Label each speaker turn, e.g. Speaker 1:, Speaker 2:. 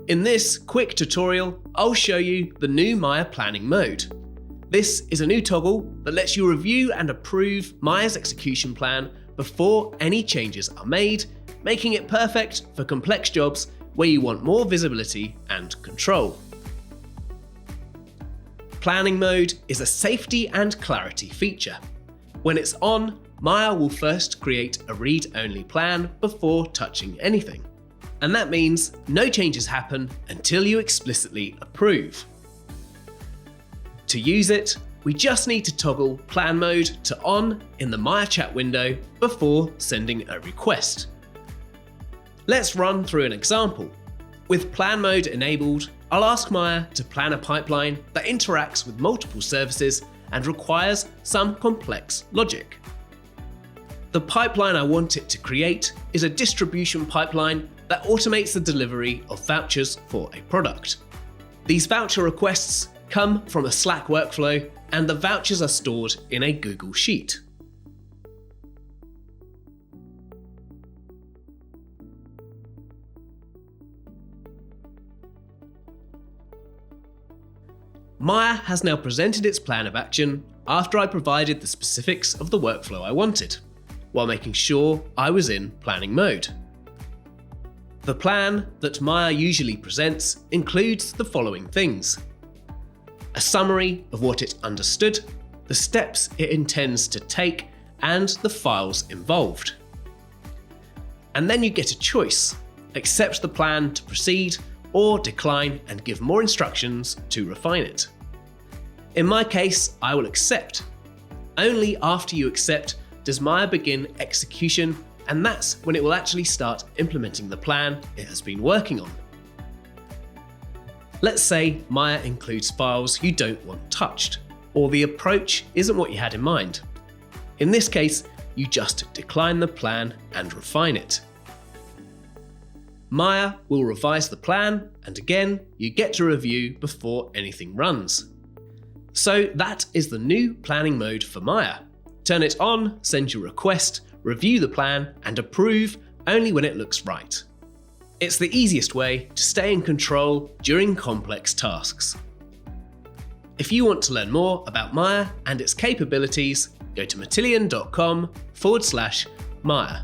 Speaker 1: In this quick tutorial, I'll show you the new Maia planning mode. This is a new toggle that lets you review and approve Maia's execution plan before any changes are made, making it perfect for complex jobs where you want more visibility and control. Planning mode is a safety and clarity feature. When it's on, Maia will first create a read-only plan before touching anything. And that means no changes happen until you explicitly approve. To use it, we just need to toggle plan mode to on in the Maia chat window before sending a request. Let's run through an example. With plan mode enabled, I'll ask Maia to plan a pipeline that interacts with multiple services and requires some complex logic. The pipeline I want it to create is a distribution pipeline that automates the delivery of vouchers for a product. These voucher requests come from a Slack workflow, and the vouchers are stored in a Google Sheet. Maia has now presented its plan of action after I provided the specifics of the workflow I wanted, while making sure I was in planning mode. The plan that Maia usually presents includes the following things: a summary of what it understood, the steps it intends to take, and the files involved. And then you get a choice: accept the plan to proceed, or decline and give more instructions to refine it. In my case, I will accept. Only after you accept does Maia begin execution, and that's when it will actually start implementing the plan it has been working on. Let's say Maia includes files you don't want touched, or the approach isn't what you had in mind. In this case, you just decline the plan and refine it. Maia will revise the plan, and again, you get to review before anything runs. So that is the new planning mode for Maia. Turn it on, send your request, review the plan, and approve only when it looks right. It's the easiest way to stay in control during complex tasks. If you want to learn more about Maia and its capabilities, go to matillion.com/Maia.